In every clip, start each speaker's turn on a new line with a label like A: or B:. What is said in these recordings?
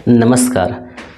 A: नमस्कार।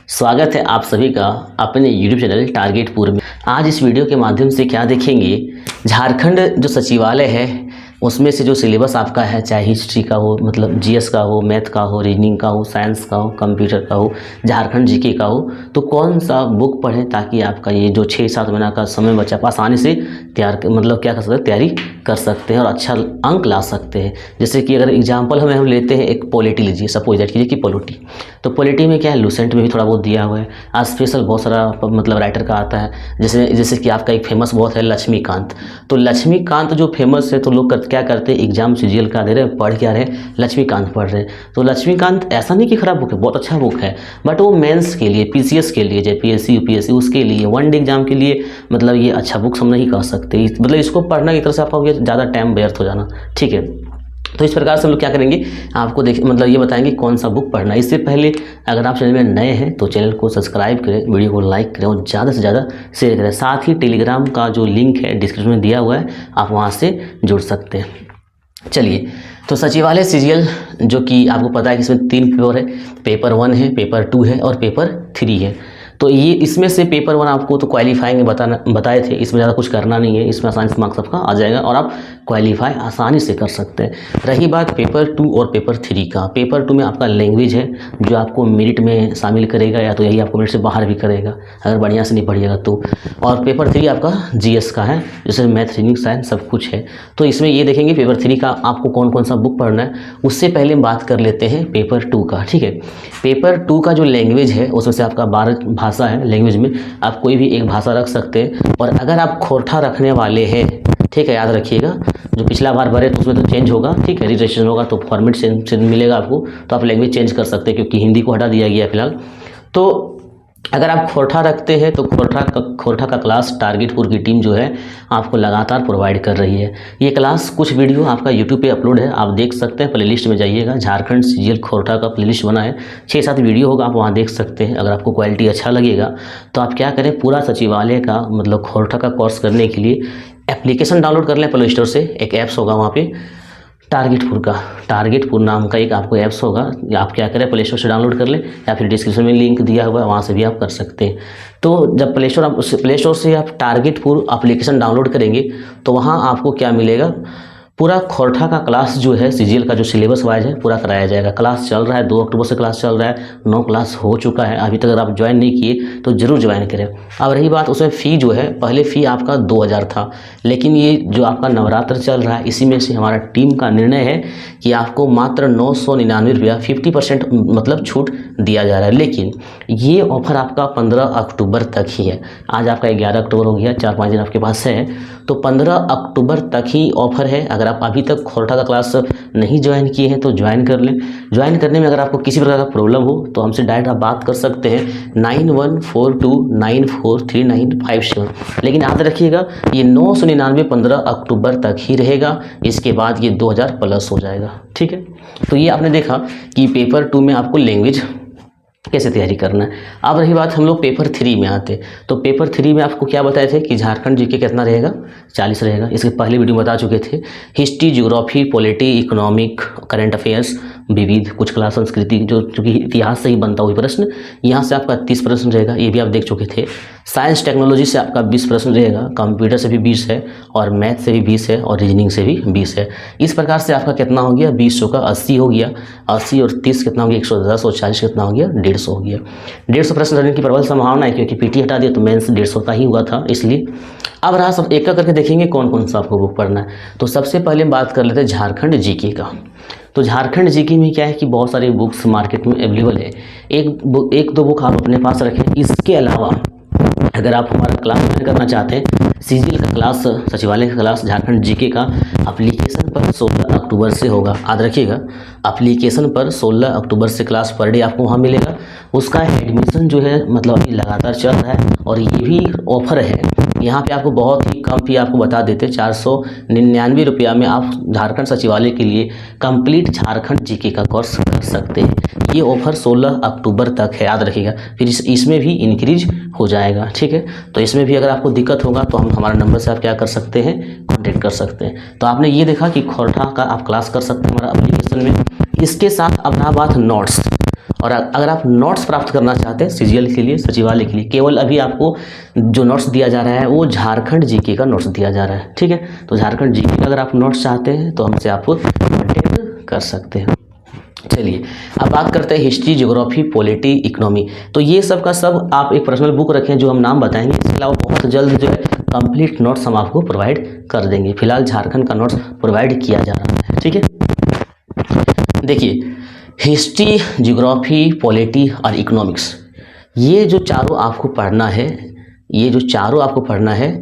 A: स्वागत है आप सभी का अपने YouTube चैनल टारगेटपुर में। आज इस वीडियो के माध्यम से क्या देखेंगे, झारखंड जो सचिवालय है उसमें से जो सिलेबस आपका है, चाहे हिस्ट्री का हो, मतलब जीएस का हो, मैथ का हो, रीजनिंग का हो, साइंस का हो, कंप्यूटर का हो, झारखंड जीके का हो, तो कौन सा बुक पढ़ें ताकि आपका ये जो 6-7 महीना का समय बचा आप आसानी से तैयारी कर सकते हैं और अच्छा अंक ला सकते हैं। जैसे कि अगर एग्जाम्पल हम लेते हैं, एक पॉलिटी लीजिए, सपोज दैट कीजिए कि पॉलिटी, तो पॉलिटी में क्या है, लूसेंट में भी थोड़ा बहुत दिया हुआ है, आज स्पेशल बहुत सारा मतलब राइटर का आता है। जैसे कि आपका एक फेमस बहुत है लक्ष्मीकांत, तो लक्ष्मीकांत जो फेमस है, तो लोग क्या करते हैं, एग्जाम सीजीएल का दे रहे हैं, पढ़ क्या रहे हैं, लक्ष्मीकांत पढ़ रहे हैं। तो लक्ष्मीकांत ऐसा नहीं कि खराब बुक है, बहुत अच्छा बुक है, बट वो मेंस के लिए, पीसीएस के लिए, जेपीएससी यूपीएससी उसके लिए, वनडे एग्जाम के लिए मतलब ये अच्छा बुक हम नहीं कह सकते। मतलब इसको पढ़ना की तरह से आपका ज़्यादा टाइम व्यर्थ हो जाना, ठीक है। तो इस प्रकार से हम लोग क्या करेंगे, आपको मतलब ये बताएंगे कौन सा बुक पढ़ना है। इससे पहले अगर आप चैनल में नए हैं तो चैनल को सब्सक्राइब करें, वीडियो को लाइक करें और ज़्यादा से ज़्यादा शेयर करें। साथ ही टेलीग्राम का जो लिंक है डिस्क्रिप्शन में दिया हुआ है, आप वहाँ से जुड़ सकते हैं। चलिए, तो सचिवालय सीजीएल जो कि आपको पता है कि इसमें 3 पेपर है, पेपर 1 है, पेपर 2 है और पेपर 3 है। तो ये इसमें से पेपर 1 आपको तो क्वालिफाइंग में बताए थे, इसमें ज़्यादा कुछ करना नहीं है, इसमें आसानी से मार्क्स आपका आ जाएगा और आप क्वालिफाई आसानी से कर सकते हैं। रही बात पेपर 2 और पेपर 3 का, पेपर 2 में आपका लैंग्वेज है जो आपको मेरिट में शामिल करेगा, या तो यही आपको मेरिट से बाहर भी करेगा अगर बढ़िया से नहीं पढ़िएगा तो। और पेपर 3 आपका जीएस का है, जिसमें मैथ, रीजनिंग, साइंस सब कुछ है। तो इसमें ये देखेंगे पेपर 3 का आपको कौन कौन सा बुक पढ़ना है। उससे पहले हम बात कर लेते हैं पेपर 2 का, ठीक है। पेपर 2 का जो लैंग्वेज है उसमें से आपका 12 भाषा है, लैंग्वेज में आप कोई भी एक भाषा रख सकते हैं। और अगर आप खोरठा रखने वाले हैं, ठीक है, याद रखिएगा, जो पिछला बार भरे तो उसमें तो चेंज होगा, ठीक है, रजिस्ट्रेशन होगा तो फॉर्मेट चेंज मिलेगा आपको, तो आप लैंग्वेज चेंज कर सकते हैं क्योंकि हिंदी को हटा दिया गया फिलहाल। तो अगर आप खोरठा रखते हैं तो खोरठा का क्लास टारगेटपुर की टीम जो है आपको लगातार प्रोवाइड कर रही है। ये क्लास कुछ वीडियो आपका यूट्यूब पे अपलोड है, आप देख सकते हैं, प्लेलिस्ट में जाइएगा, झारखंड सीजीएल खोरठा का प्लेलिस्ट बना है, 6-7 वीडियो होगा, आप वहाँ देख सकते हैं। अगर आपको क्वालिटी अच्छा लगेगा तो आप क्या करें, पूरा सचिवालय का मतलब खोरठा का कोर्स करने के लिए एप्लीकेशन डाउनलोड कर लें प्ले स्टोर से। एक ऐप्स होगा वहाँ पे टारगेटपुर नाम का एक आपको ऐप्स होगा, या आप क्या करें, प्ले स्टोर से डाउनलोड कर लें, या फिर डिस्क्रिप्शन में लिंक दिया हुआ है वहाँ से भी आप कर सकते हैं। तो जब प्ले स्टोर से आप टारगेटपुर एप्लीकेशन डाउनलोड करेंगे तो वहाँ आपको क्या मिलेगा, पूरा खोरठा का क्लास जो है सीजीएल का जो सिलेबस वाइज है पूरा कराया जाएगा। क्लास चल रहा है, 2 अक्टूबर से क्लास चल रहा है, 9 क्लास हो चुका है। अभी तक अगर आप ज्वाइन नहीं किए तो ज़रूर ज्वाइन करें। अब रही बात उसमें फ़ी जो है, पहले फ़ी आपका 2000 था, लेकिन ये जो आपका नवरात्र चल रहा है इसी में से हमारा टीम का निर्णय है कि आपको मात्र 999 रुपया 50% मतलब छूट दिया जा रहा है। लेकिन ये ऑफ़र आपका 15 अक्टूबर तक ही है। आज आपका 11 अक्टूबर हो गया, 4-5 दिन आपके पास है, तो 15 अक्टूबर तक ही ऑफ़र है। अगर आप अभी तक खोरठा का क्लास नहीं ज्वाइन किए हैं तो ज्वाइन कर लें। ज्वाइन करने में अगर आपको किसी प्रकार का प्रॉब्लम हो तो हमसे डायरेक्ट आप बात कर सकते हैं 9142943957। लेकिन याद रखिएगा ये 999 15 अक्टूबर तक ही रहेगा, इसके बाद ये 2000 प्लस हो जाएगा, ठीक है। तो ये आपने देखा कि पेपर 2 में आपको लैंग्वेज कैसे तैयारी करना है। अब रही बात हम लोग पेपर 3 में आते, तो पेपर 3 में आपको क्या बताए थे कि झारखंड जीके कितना रहेगा, 40 रहेगा। इसके पहले वीडियो बता चुके थे। History, geography, polity, economic, current affairs, विविध, कुछ क्लास संस्कृति, जो चूँकि इतिहास से ही बनता हुआ प्रश्न, यहाँ से आपका 30 प्रश्न रहेगा, ये भी आप देख चुके थे। साइंस टेक्नोलॉजी से आपका 20 प्रश्न रहेगा, कंप्यूटर से भी 20 है, और मैथ से भी 20 है, और रीजनिंग से भी 20 है। इस प्रकार से आपका कितना हो गया, 20 का 80 हो गया, 80 और 30 कितना हो गया, 110, और 40 कितना हो गया, 150 हो गया। 150 प्रश्न रहने की प्रबल संभावना है, क्योंकि पीटी हटा दिया तो मेंस 150 का ही हुआ था, इसलिए। अब रहा सब एक करके देखेंगे कौन कौन सा आपको बुक पढ़ना है। तो सबसे पहले बात कर लेते हैं झारखंड जीके का। तो झारखंड जीके में क्या है कि बहुत सारे बुक्स मार्केट में अवेलेबल है, एक दो बुक आप अपने पास रखें। इसके अलावा अगर आप हमारा क्लास ज्वाइन करना चाहते हैं, सीजीएल का क्लास, सचिवालय का क्लास झारखंड जीके का एप्लीकेशन पर 16 अक्टूबर से होगा। याद रखिएगा, एप्लीकेशन पर 16 अक्टूबर से क्लास पर डे आपको वहाँ मिलेगा। उसका एडमिशन जो है मतलब अभी लगातार चल रहा है, और ये भी ऑफर है, यहाँ पे आपको बहुत ही कम फी आपको बता देते, 499 रुपया में आप झारखंड सचिवालय के लिए कंप्लीट झारखंड जीके का कोर्स कर सकते हैं। ये ऑफर 16 अक्टूबर तक है, याद रखिएगा। फिर इसमें भी इंक्रीज हो जाएगा, ठीक है। तो इसमें भी अगर आपको दिक्कत होगा तो हम हमारे नंबर से आप क्या कर सकते हैं, कॉन्टेक्ट कर सकते हैं। तो आपने ये देखा कि खोरठा का आप क्लास कर सकते हैं हमारा एप्लीकेशन में। इसके साथ अब रहा बात नोट्स। और अगर आप नोट्स प्राप्त करना चाहते हैं सीजीएल के लिए, सचिवालय के लिए, केवल अभी आपको जो नोट्स दिया जा रहा है वो झारखंड जीके का नोट्स दिया जा रहा है, ठीक है। तो झारखंड जीके का अगर आप नोट्स चाहते हैं तो हमसे आप कॉन्टेक्ट कर सकते हैं। चलिए अब बात करते हैं हिस्ट्री, ज्योग्राफी, पॉलिटी, इकोनॉमी। तो ये सब का सब आप एक पर्सनल बुक रखें जो हम नाम बताएंगे। इसके अलावा बहुत जल्द जो है कंप्लीट नोट्स हम आपको प्रोवाइड कर देंगे। फिलहाल झारखंड का नोट्स प्रोवाइड किया जा रहा है, ठीक है। देखिए हिस्ट्री, ज्योग्राफी, पॉलिटी और इकोनॉमिक्स, ये जो चारों आपको पढ़ना है, ये जो चारों आपको पढ़ना है,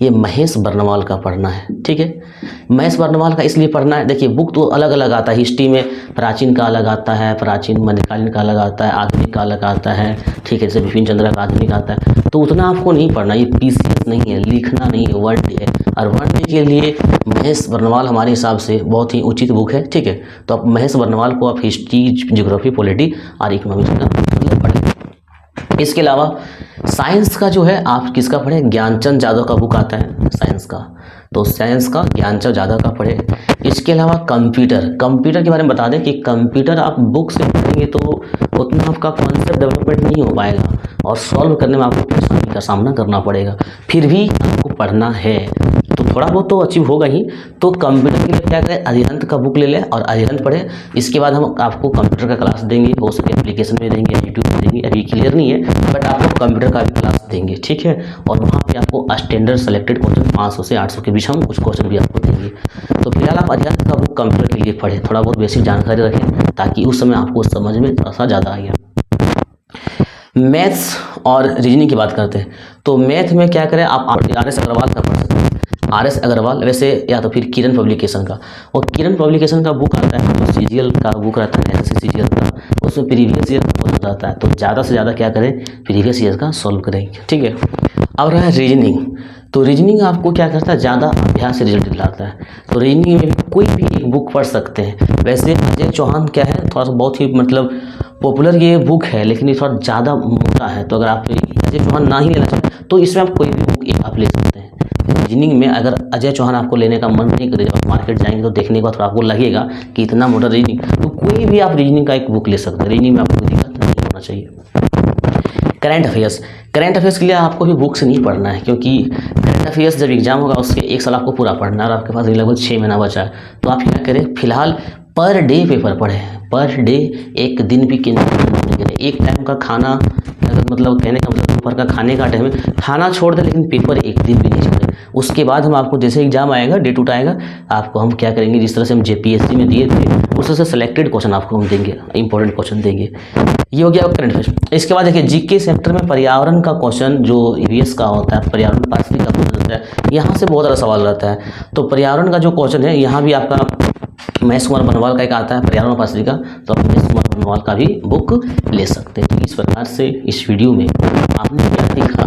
A: ये महेश बर्नवाल का पढ़ना है, ठीक है। महेश बर्नवाल का इसलिए पढ़ना है, देखिए बुक तो अलग अलग आता है। हिस्ट्री में प्राचीन का अलग आता है, प्राचीन मध्यकालीन का अलग आता है, आधुनिक का अलग आता है, ठीक है। जैसे बिपिन चंद्र का आधुनिक आता है, तो उतना आपको नहीं पढ़ना। ये पीसीएस नहीं है, लिखना नहीं है, वन डे है। और वन डे के लिए महेश बर्नवाल हमारे हिसाब से बहुत ही उचित बुक है, ठीक है। तो आप महेश बर्नवाल को आप हिस्ट्री, ज्योग्राफी, पॉलिटी और इकोनॉमिक्स का मतलब पढ़ें। इसके अलावा साइंस का जो है आप किसका पढ़ें, ज्ञानचंद जादव का बुक आता है साइंस का, तो साइंस का ज्ञानचंद जादव का पढ़े। इसके अलावा कंप्यूटर के बारे में बता दें कि कंप्यूटर आप बुक से पढ़ेंगे तो उतना आपका कॉन्सेप्ट डेवलपमेंट नहीं हो पाएगा और सॉल्व करने में आपको परेशानी का सामना करना पड़ेगा। फिर भी आपको पढ़ना है तो थोड़ा बहुत तो अचीव होगा ही। तो कंप्यूटर के लिए क्या करें, अरिहंत का बुक ले लें और अरिहंत पढ़ें। इसके बाद हम आपको कंप्यूटर का क्लास देंगे, हो सके एप्लीकेशन में देंगे, यूट्यूब में देंगे, अभी क्लियर नहीं है, बट आपको कंप्यूटर का भी क्लास देंगे, ठीक है। और वहाँ पे आपको स्टैंडर्ड सेलेक्टेड क्वेश्चन 500 से 800 के बीच हम कुछ क्वेश्चन भी आपको देंगे। तो फिलहाल आप अरिहंत का बुक कंप्यूटर के लिए पढ़ें, थोड़ा बहुत बेसिक जानकारी रखें ताकि उस समय आपको समझ में थोड़ा सा ज़्यादा आएगा। मैथ्स और रीजनिंग की बात करते हैं तो मैथ में क्या करें, आप RS अग्रवाल का पढ़ सकते हैं। RS अग्रवाल वैसे, या तो फिर किरण पब्लिकेशन का, और किरण पब्लिकेशन का बुक आता है तो सीजीएल का बुक रहता है, SSC सीजीएल का, उसमें प्रीवियस ईयर का क्वेश्चन आता है। तो ज़्यादा से ज़्यादा क्या करें, प्रीवियस ईयर का सॉल्व करेंगे, ठीक है। अब रहा रीजनिंग, तो रीजनिंग आपको क्या करता है, ज़्यादा अभ्यास से रिजल्ट दिलाता है। तो रीजनिंग में कोई भी एक बुक पढ़ सकते हैं। वैसे अजय चौहान क्या है, थोड़ा सा बहुत ही मतलब पॉपुलर ये बुक है, लेकिन ये थोड़ा ज़्यादा मोटा है। तो अगर आप अजय चौहान ना ही लेना चाहें तो इसमें आप कोई भी बुक एक आप ले सकते हैं। रीजनिंग में अगर अजय चौहान आपको लेने का मन नहीं करेगा, आप मार्केट जाएंगे तो देखने के बाद आपको लगेगा कि इतना मोटा रीजनिंग, तो कोई भी आप रीजनिंग का एक बुक ले सकते हैं। रीजनिंग में आपको कोई दिक्कत नहीं होना चाहिए। करंट अफेयर्स के लिए आपको भी बुक से नहीं पढ़ना है, क्योंकि करंट अफेयर्स जब एग्जाम होगा उसके एक साल आपको पूरा पढ़ना है और आपके पास लगभग 6 महीना बचा है। तो आप क्या करें, फिलहाल पर डे पेपर पढ़ें, पर डे, एक दिन भी करें। एक टाइम का खाना, मतलब कहने का मतलब दोपहर का खाने का टाइम है, खाना छोड़ दें लेकिन पेपर एक दिन भी नहीं छोड़ें। उसके बाद हम आपको जैसे एग्जाम आएगा, डेट उठ आएगा, आपको हम क्या करेंगे, जिस तरह से हम JPSC में दिए थे उस तरह से सेलेक्टेड क्वेश्चन आपको हम देंगे, इंपॉर्टेंट क्वेश्चन देंगे। ये हो गया करंट अफेयर्स। इसके बाद देखिए जीके सेक्टर में पर्यावरण का क्वेश्चन जो EVS का होता है, पर्यावरण पारिस्थितिकी का क्वेश्चन होता है, यहाँ से बहुत ज़्यादा सवाल रहता है। तो पर्यावरण का जो क्वेश्चन है, यहाँ भी आपका महेश कुमार बर्नवाल का एक आता है पर्यावरण पारिस्थितिकी का, तो आप महेश कुमार बर्नवाल का भी बुक ले सकते हैं। तो इस प्रकार से इस वीडियो में आपने क्या देखा,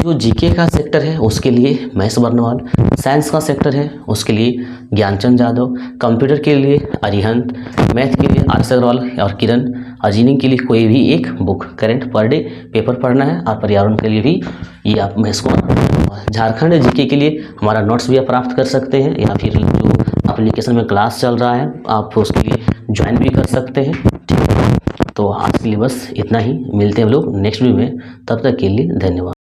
A: जो जीके का सेक्टर है उसके लिए महेश बर्नवाल, साइंस का सेक्टर है उसके लिए ज्ञानचंद जादव, कंप्यूटर के लिए अरिहंत, मैथ के लिए RS अग्रवाल और किरण, रीजनिंग के लिए कोई भी एक book, current per day paper पढ़ना है, और पर्यावरण के लिए भी ये आप महेश कुमार। झारखंड जीके के लिए हमारा नोट्स भी आप प्राप्त कर सकते हैं, या फिर जो एप्लीकेशन में क्लास चल रहा है आप उसके लिए ज्वाइन भी कर सकते हैं, ठीक है। तो आज के लिए बस इतना ही, मिलते हैं हम लोग नेक्स्ट वीडियो में, तब तक के लिए धन्यवाद।